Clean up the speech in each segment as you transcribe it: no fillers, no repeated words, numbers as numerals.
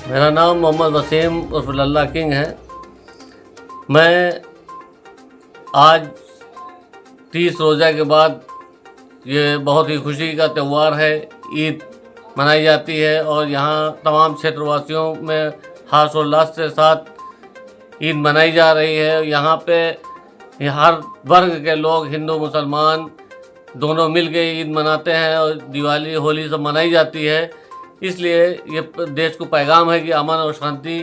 मेरा नाम मोहम्मद वसीम उर्फ लल्ला किंग है। मैं आज 30 रोज़ा के बाद ये बहुत ही खुशी का त्यौहार है, ईद मनाई जाती है और यहाँ तमाम क्षेत्रवासियों में हर्षोल्लास के साथ ईद मनाई जा रही है। यहाँ पे हर वर्ग के लोग, हिंदू मुसलमान दोनों मिल के ईद मनाते हैं और दिवाली होली सब मनाई जाती है। इसलिए ये देश को पैगाम है कि अमन और शांति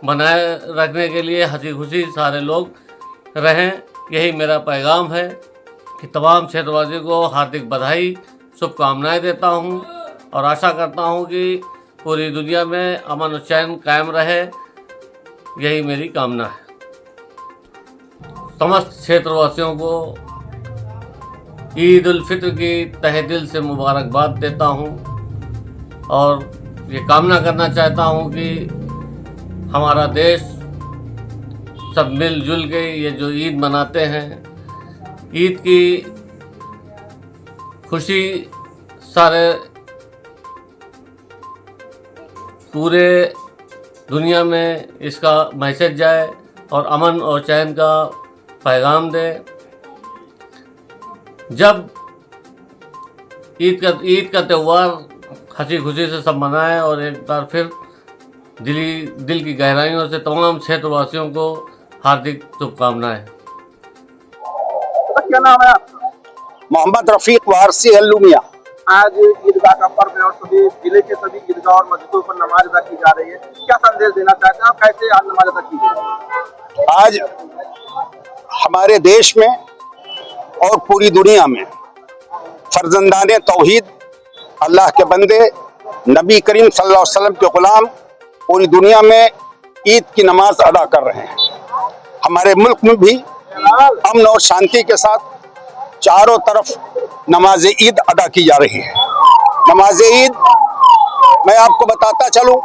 बनाए रखने के लिए हंसी खुशी सारे लोग रहें। यही मेरा पैगाम है कि तमाम क्षेत्रवासियों को हार्दिक बधाई, शुभकामनाएं देता हूं और आशा करता हूं कि पूरी दुनिया में अमन और चैन कायम रहे। यही मेरी कामना है। समस्त क्षेत्रवासियों को ईद उल फित्र की तहे दिल से मुबारकबाद देता हूं और ये कामना करना चाहता हूं कि हमारा देश सब मिलजुल के ये जो ईद मनाते हैं, ईद की खुशी सारे पूरे दुनिया में इसका मैसेज जाए और अमन और चैन का पैगाम दे। जब ईद का त्यौहार हंसी खुशी से सब मनाएं और एक बार फिर दिल की गहराइयों से तमाम क्षेत्रवासियों को हार्दिक शुभकामनाएं। क्या नाम है आपका? मोहम्मद रफीक वारसी हल्लुमिया। आज ईदगाह का पर्व है और सभी जिले के सभी ईदगाह और मस्जिदों पर नमाज अदा की जा रही है। क्या संदेश देना चाहते हैं आप? कैसे आज नमाज अदा की जाए? आज हमारे देश में और पूरी दुनिया में फर्जंदाने तौहीद, अल्लाह के बंदे, नबी करीम सल्लल्लाहु अलैहि वसल्लम के गुलाम पूरी दुनिया में ईद की नमाज अदा कर रहे हैं। हमारे मुल्क में भी अमन और शांति के साथ चारों तरफ नमाज ईद अदा की जा रही है। नमाज ईद मैं आपको बताता चलूं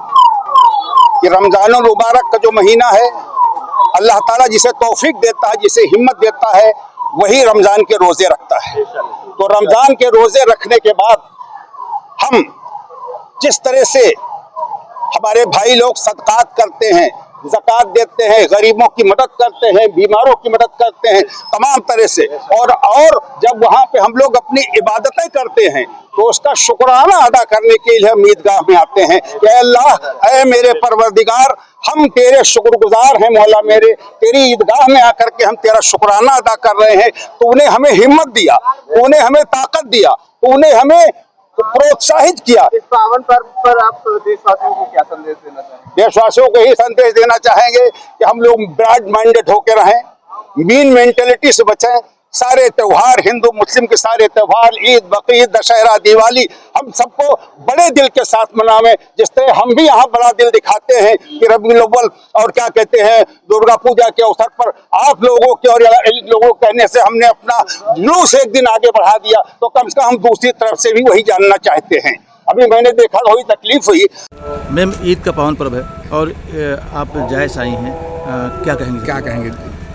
कि रमजानुल मुबारक का जो महीना है, अल्लाह ताला जिसे तौफीक देता है, जिसे हिम्मत देता है, वही रमजान के रोजे रखता है। तो रमजान के रोजे रखने के बाद हम जिस तरह से हमारे भाई लोग सदकात करते हैं, ज़कात देते हैं, गरीबों की मदद करते हैं, बीमारों की मदद करते हैं, तमाम तरह से और जब वहाँ पे हम लोग अपनी इबादतें करते हैं तो उसका शुक्राना अदा करने के लिए हम ईदगाह में आते हैं कि अल्लाह, ऐ मेरे परवरदिगार, हम तेरे शुक्रगुजार हैं मौला मेरे, तेरी ईदगाह में आकर के हम तेरा शुक्राना अदा कर रहे हैं। तूने हमें हिम्मत दिया, तूने हमें ताकत दिया, तूने हमें प्रोत्साहित किया। इस पावन पर्व पर आप देशवासियों को क्या संदेश देना चाहेंगे? देशवासियों को यही संदेश देना चाहेंगे कि हम लोग ब्रॉड माइंडेड होकर रहें, मीन मेंटेलिटी से बचें। सारे त्यौहार, हिंदू मुस्लिम के सारे त्यौहार, ईद, बकरीद, दशहरा, दिवाली, हम सबको बड़े दिल के साथ मनावें। जिस तरह हम भी यहाँ बड़ा दिल दिखाते हैं कि रबीउल अव्वल और क्या कहते हैं दुर्गा पूजा के अवसर पर आप लोगों के और लोगों कहने से हमने अपना जुलूस एक दिन आगे बढ़ा दिया, तो कम से कम हम दूसरी तरफ से भी वही जानना चाहते हैं। अभी मैंने देखा थोड़ी तकलीफ हुई। मैम, ईद का पावन पर्व है और आप जायज़ आई हैं, क्या कहेंगे?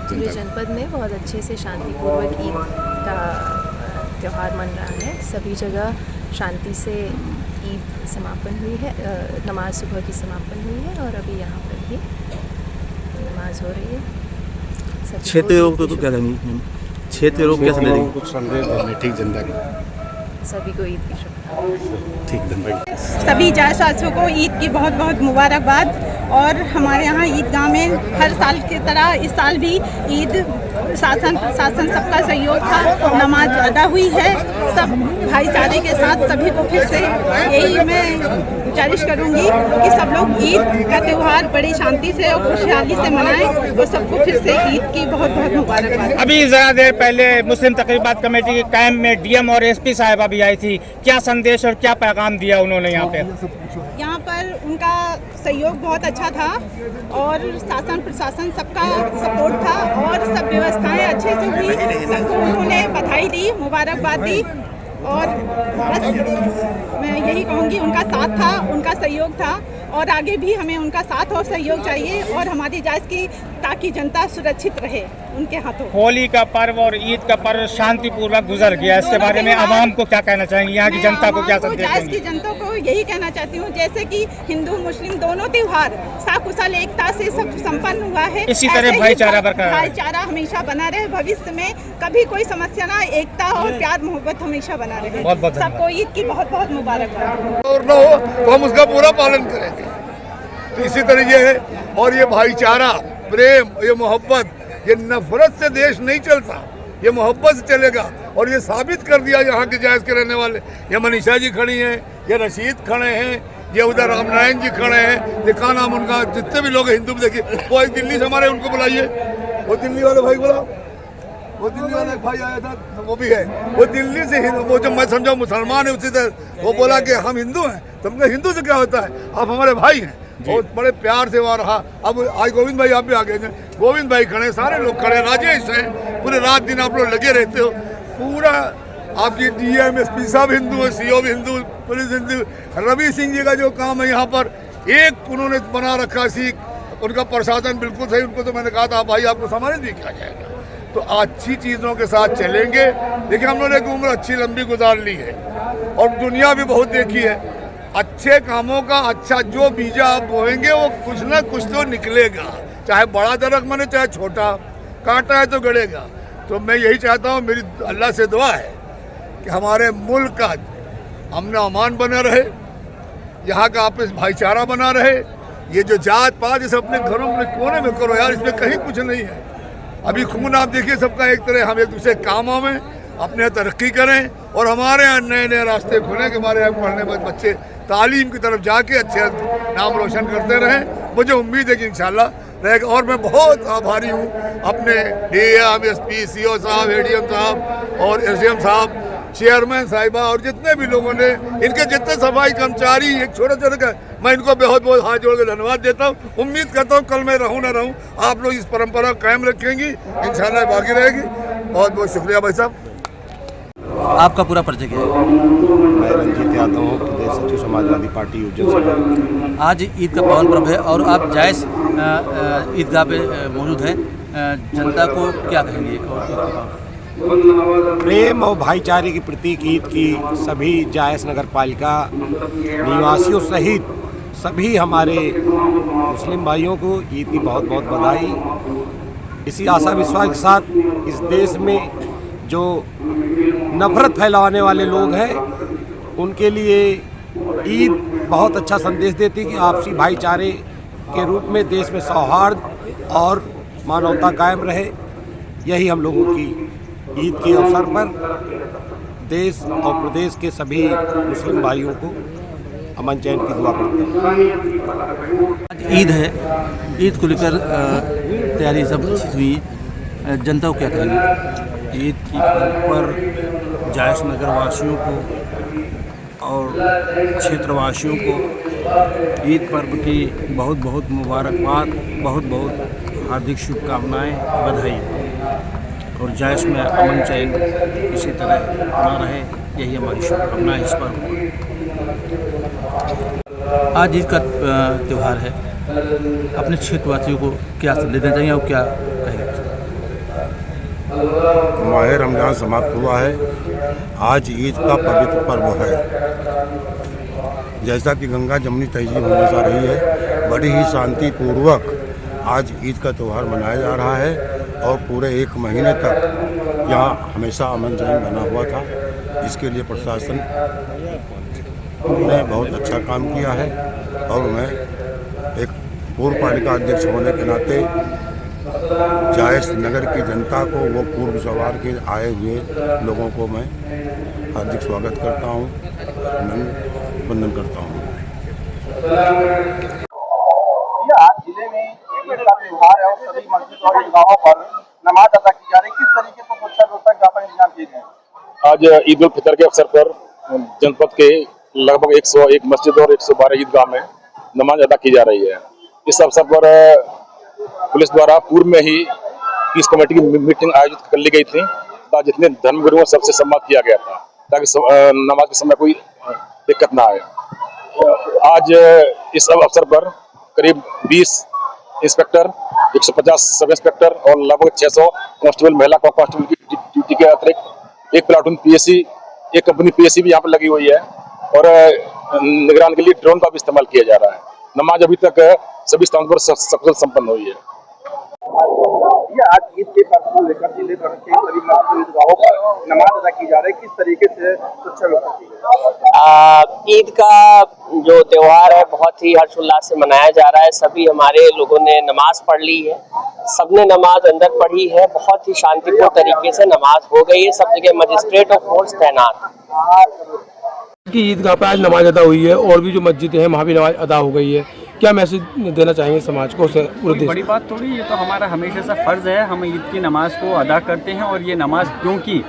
पूरे जनपद में बहुत अच्छे से शांतिपूर्वक ईद का त्यौहार मन रहा है। सभी जगह शांति से ईद समापन हुई है, नमाज सुबह की समापन हुई है और अभी यहाँ पर भी नमाज हो रही है। क्षेत्रीय लोग तो क्या कहेंगी? क्षेत्रीय लोग क्या संदेश कुछ संदेश देंगे? ठीक जनता को सभी को ईद की शुभकामनाएं। ठीक धन्यवाद। सभी जायज़वासियों को ईद की बहुत बहुत मुबारकबाद। और हमारे यहाँ ईदगाह में हर साल की तरह इस साल भी ईद शासन प्रशासन सबका सहयोग था, नमाज अदा हुई है सब भाईचारे के साथ। सभी को फिर से यही मैं गुजारिश करूँगी कि सब लोग ईद का त्यौहार बड़ी शांति से और खुशहाली से मनाएं और सबको फिर से ईद की बहुत बहुत मुबारकबाद। अभी ज़रा देर पहले मुस्लिम तकरीबात कमेटी के कैंप में डीएम और एसपी साहिबा भी आई थी। क्या संदेश और क्या पैगाम दिया उन्होंने यहाँ पे? यहाँ पर उनका सहयोग बहुत अच्छा था और शासन प्रशासन सबका सपोर्ट था और सब व्यवस्थाएं अच्छे से हुई। सबको उन्होंने बधाई दी, मुबारकबाद दी और बस मैं यही कहूँगी उनका साथ था, उनका सहयोग था और आगे भी हमें उनका साथ और सहयोग चाहिए और हमारी जायज़ की, ताकि जनता सुरक्षित रहे उनके हाथों। होली का पर्व और ईद का पर्व शांतिपूर्वक गुजर गया, इसके बारे में आवाम को क्या कहना चाहेंगे? यहाँ की जनता को क्या संदेश देंगे? जनता को यही कहना चाहती हूँ, जैसे कि हिंदू मुस्लिम दोनों त्यौहार साकुशल एकता से सब संपन्न हुआ है, इसी तरह भाईचारा बरकरार, भाईचारा हमेशा बना रहे, भविष्य में कभी कोई समस्या ना, एकता और प्यार मोहब्बत हमेशा बना रहे। बहुत बहुत सबको ईद की बहुत बहुत मुबारकबाद। और न हो तो हम उसका पूरा पालन करेंगे। तो इसी तरीके है, और ये भाईचारा, प्रेम, ये मोहब्बत, ये नफरत से देश नहीं चलता, ये मोहब्बत से चलेगा। और ये साबित कर दिया यहाँ के जायज़ के रहने वाले, ये मनीषा जी खड़ी हैं, ये रशीद खड़े हैं, ये उधर रामनारायण जी खड़े हैं, ये का नाम उनका, जितने भी लोग हिंदू में देखिए, वो एक दिल्ली से हमारे, उनको बुलाइए, वो दिल्ली वाले भाई बुलाओ, वो दिल्ली वाला भाई आया था, वो भी है, वो दिल्ली से, वो जब मैं समझा मुसलमान है उसी तरह, वो बोला कि हम हिंदू हैं। तो हमने हिंदू से क्या होता है, आप हमारे भाई हैं। और बड़े प्यार से वहाँ रहा। अब आज गोविंद भाई आप भी आ गए हैं, गोविंद भाई खड़े, सारे लोग खड़े, राजेश हैं, पूरे रात दिन आप लोग लगे रहते हो। पूरा आपकी डीएम एसपी साहब हिंदू है, सीओ भी हिंदू, पुलिस हिंदू, रवि सिंह जी का जो काम है यहाँ पर, एक उन्होंने बना रखा सीख, उनका प्रशासन बिल्कुल सही। उनको तो मैंने कहा था भाई आपको सम्मानित भी किया जाएगा। तो अच्छी चीज़ों के साथ चलेंगे। देखिए हम लोगों ने एक उम्र अच्छी लंबी गुजार ली है और दुनिया भी बहुत देखी है। अच्छे कामों का अच्छा जो बीजा आप बोएंगे वो कुछ ना कुछ तो निकलेगा, चाहे बड़ा दरख्त बने चाहे छोटा, काटा है तो गड़ेगा। तो मैं यही चाहता हूँ, मेरी अल्लाह से दुआ है कि हमारे मुल्क का अमन अमान बना रहे, यहाँ का आपस भाईचारा बना रहे। ये जो जात पात इसे अपने घरों में कोने में करो यार, इसमें कहीं कुछ नहीं है। अभी खून आप देखिए सबका एक तरह, हम एक दूसरे कामों में अपने तरक्की करें और हमारे यहाँ नए नए रास्ते खुलें कि हमारे यहाँ पढ़ने वाले बच्चे तालीम की तरफ जाके अच्छे नाम रोशन करते रहें। मुझे उम्मीद है कि इंशाल्लाह रहेगा। और मैं बहुत आभारी हूँ अपने डीएम, एसपी, सीओ साहब, एडीएम साहब और एसडीएम साहब, चेयरमैन साहिबा और जितने भी लोगों ने, इनके जितने सफाई कर्मचारी, एक छोटे छोटे का, मैं इनको बहुत बहुत हाथ जोड़ के धन्यवाद देता हूँ। उम्मीद करता हूँ कल मैं रहूँ ना रहूँ, आप लोग इस परंपरा कायम रखेंगी, इंशाल्लाह बाकी रहेगी। बहुत बहुत शुक्रिया भाई साहब। आपका पूरा परिचय क्या है? मैं रंजीत यादव हूँ, प्रदेश सचिव समाजवादी पार्टी उज्जैन से। आज ईद का पावन पर्व है और आप जायज़ ईदगाह पे मौजूद हैं, जनता को क्या कहेंगे? प्रेम और भाईचारे की प्रतीक ईद की सभी जायस नगर पालिका निवासियों सहित सभी हमारे मुस्लिम भाइयों को ईद की बहुत बहुत बधाई। इसी आशा विश्वास के साथ इस देश में जो नफरत फैलाने वाले लोग हैं उनके लिए ईद बहुत अच्छा संदेश देती है कि आपसी भाईचारे के रूप में देश में सौहार्द और मानवता कायम रहे। यही हम लोगों की ईद के अवसर पर देश और प्रदेश के सभी मुस्लिम भाइयों को अमन चैन की दुआ करते हैं। आज ईद है, ईद को लेकर तैयारी सब अच्छी हुई, जनता को क्या कहेंगे? ईद की पर जायस नगर वासियों को और क्षेत्रवासियों को ईद पर्व की बहुत बहुत मुबारकबाद, बहुत बहुत हार्दिक शुभकामनाएं, बधाई। और जायस में अमन चैन इसी तरह बना रहे, यही हमारी शुभकामना है इस पर्व। आज ईद का त्यौहार है, अपने क्षेत्रवासियों को क्या संदेश देना चाहिए और क्या कहेंगे? माह रमज़ान समाप्त हुआ है, आज ईद का पवित्र पर्व है। जैसा कि गंगा जमुनी तहजीब होने जा रही है, बड़ी ही शांतिपूर्वक आज ईद का त्यौहार मनाया जा रहा है और पूरे एक महीने तक यहाँ हमेशा अमन चैन बना हुआ था। इसके लिए प्रशासन ने बहुत अच्छा काम किया है और मैं एक पूर्व पालिका अध्यक्ष होने के नाते जायस नगर की जनता को, वो पूर्व सवार के आए हुए लोगों को मैं हार्दिक स्वागत करता हूँ, वंदन करता हूँ। आज जिले में ईद का त्योहार है और सभी मस्जिद और ईदगाहों पर नमाज अदा की जा रही है, किस तरीके से सुरक्षा व्यवस्था के व्यापक इंतजाम किए गए? आज ईद उल फितर के अवसर पर जनपद के लगभग 101 मस्जिद और 112 ईदगाह में नमाज अदा की जा रही है। इस अवसर पर पुलिस द्वारा पूर्व में ही पीस कमेटी की मीटिंग आयोजित कर ली गई थी, ताकि जितने धर्मगुरुओं सबसे संवाद किया गया था ताकि नमाज के समय कोई दिक्कत ना आए। आज इस अवसर पर करीब 20 इंस्पेक्टर, 150 सब इंस्पेक्टर और लगभग 600 कांस्टेबल, महिला कांस्टेबल की ड्यूटी के अतिरिक्त एक प्लाटून पीएससी, एक कंपनी पीएससी भी यहाँ पर लगी हुई है और निगरानी के लिए ड्रोन का भी इस्तेमाल किया जा रहा है। नमाज अभी तक सभी स्थानों पर सफल संपन्न हुई है। ये आज ईद के पर्व को लेकर जिले भर के सभी मस्जिद ईदगाहों पर नमाज अदा की जा रही है, किस तरीके से सुरक्षा व्यवस्था की गई? ईद का जो त्योहार है बहुत ही हर्षोल्लास से मनाया जा रहा है। सभी हमारे लोगों ने नमाज पढ़ ली है, सबने नमाज अंदर पढ़ी है, बहुत ही शांतिपूर्ण तरीके से नमाज हो गई है। सब जगह मजिस्ट्रेट और फोर्स तैनात की ईदगाह पर आज नमाज अदा हुई है और भी जो मस्जिद है वहाँ भी नमाज अदा हो गई है। क्या मैसेज देना चाहेंगे समाज को? पूरे देश? बड़ी बात थोड़ी, ये तो हमारा हमेशा से फ़र्ज़ है, हम ईद की नमाज़ को अदा करते हैं। और ये नमाज क्योंकि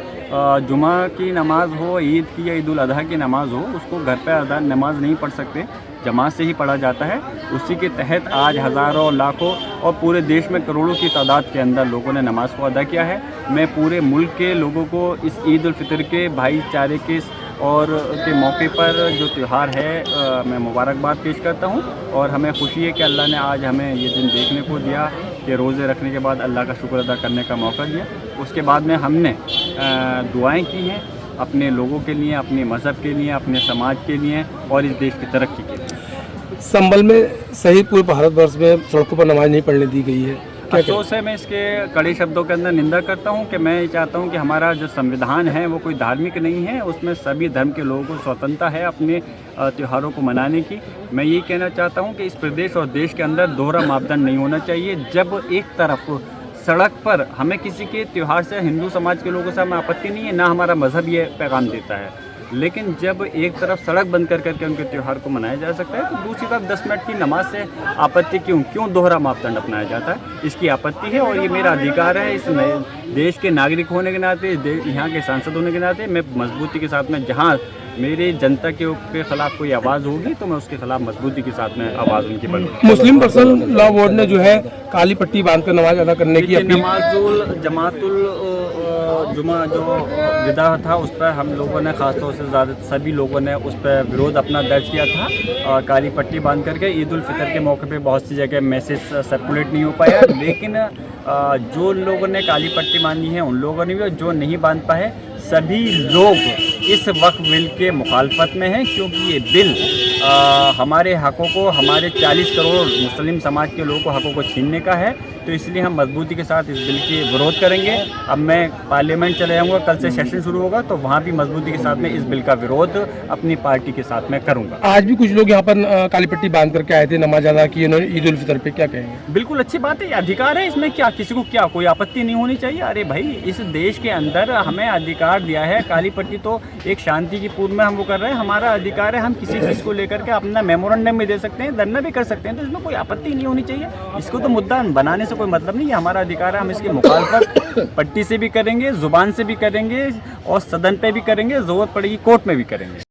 जुमा की नमाज हो, ईद की या ईद उल अज़हा की नमाज हो, उसको घर पे अदा नमाज नहीं पढ़ सकते, जमात से ही पढ़ा जाता है। उसी के तहत आज हज़ारों लाखों और पूरे देश में करोड़ों की तादाद के अंदर लोगों ने नमाज को अदा किया है। मैं पूरे मुल्क के लोगों को इस ईद उल फितर के भाईचारे के और के मौके पर जो त्यौहार है मैं मुबारकबाद पेश करता हूँ। और हमें खुशी है कि अल्लाह ने आज हमें ये दिन देखने को दिया कि रोज़े रखने के बाद अल्लाह का शुक्र अदा करने का मौका दिया। उसके बाद में हमने दुआएं की हैं अपने लोगों के लिए, अपने मज़हब के लिए, अपने समाज के लिए और इस देश की तरक्की के लिए। संभल में सहित पूरे भारतवर्ष में सड़कों पर नमाज नहीं पढ़ने दी गई है, अफसोस है। मैं इसके कड़े शब्दों के अंदर निंदा करता हूं कि मैं चाहता हूं कि हमारा जो संविधान है वो कोई धार्मिक नहीं है, उसमें सभी धर्म के लोगों को स्वतंत्रता है अपने त्योहारों को मनाने की। मैं ये कहना चाहता हूं कि इस प्रदेश और देश के अंदर दोहरा मापदंड नहीं होना चाहिए। जब एक तरफ सड़क पर हमें किसी के त्यौहार से हिंदू समाज के लोगों से हमें आपत्ति नहीं है, ना हमारा मज़हब ये पैगाम देता है, लेकिन जब एक तरफ सड़क बंद कर करके उनके त्यौहार को मनाया जा सकता है तो दूसरी तरफ 10 मिनट की नमाज से आपत्ति क्यों दोहरा मापदंड अपनाया जाता है? इसकी आपत्ति है और ये मेरा अधिकार है। इस नए देश के नागरिक होने के नाते, यहाँ के सांसद होने के नाते मैं मजबूती के साथ में जहाँ मेरी जनता के खिलाफ कोई आवाज़ होगी तो मैं उसके खिलाफ मजबूती के साथ में आवाज़ उनकी बढ़ूँगी। मुस्लिम पर्सनल लॉ बोर्ड ने जो है काली पट्टी बांधकर नमाज अदा करने की जमातुल जुमा जो विदा था उस पर हम लोगों ने ख़ासतौर से ज़्यादा सभी लोगों ने उस पर विरोध अपना दर्ज किया था। काली पट्टी बांध करके ईद उल फितर के मौके पे बहुत सी जगह मैसेज सर्कुलेट नहीं हो पाया, लेकिन जो लोगों ने काली पट्टी बांधी है उन लोगों ने भी, जो नहीं बांध पाए सभी लोग इस वक्त बिल के मुखालफत में हैं, क्योंकि ये बिल हमारे हकों को, हमारे 40 करोड़ मुस्लिम समाज के लोगों को हकों को छीनने का है। तो इसलिए हम मजबूती के साथ इस बिल के विरोध करेंगे। अब मैं पार्लियामेंट चले जाऊँगा, कल से सेशन शुरू होगा तो वहाँ भी मजबूती के साथ में इस बिल का विरोध अपनी पार्टी के साथ में करूँगा। आज भी कुछ लोग यहाँ पर काली पट्टी बांध करके आए थे, नमाज अदा की उन्होंने ईद उल फितर पे, क्या कहेंगे? बिल्कुल अच्छी बात है, ये अधिकार है, इसमें क्या किसी को क्या कोई आपत्ति नहीं होनी चाहिए। अरे भाई, इस देश के अंदर हमें अधिकार दिया है। काली पट्टी तो एक शांति की पूर्व में हम वो कर रहे हैं, हमारा अधिकार है। हम किसी चीज़ को लेकर के अपना मेमोरेंडम भी दे सकते हैं, धरना भी कर सकते हैं, तो इसमें कोई आपत्ति नहीं होनी चाहिए। इसको तो मुद्दा बनाने से कोई मतलब नहीं है, हमारा अधिकार है। हम इसकी मुखालफत पट्टी से भी करेंगे, जुबान से भी करेंगे और सदन पे भी करेंगे, ज़रूरत पड़ेगी कोर्ट में भी करेंगे।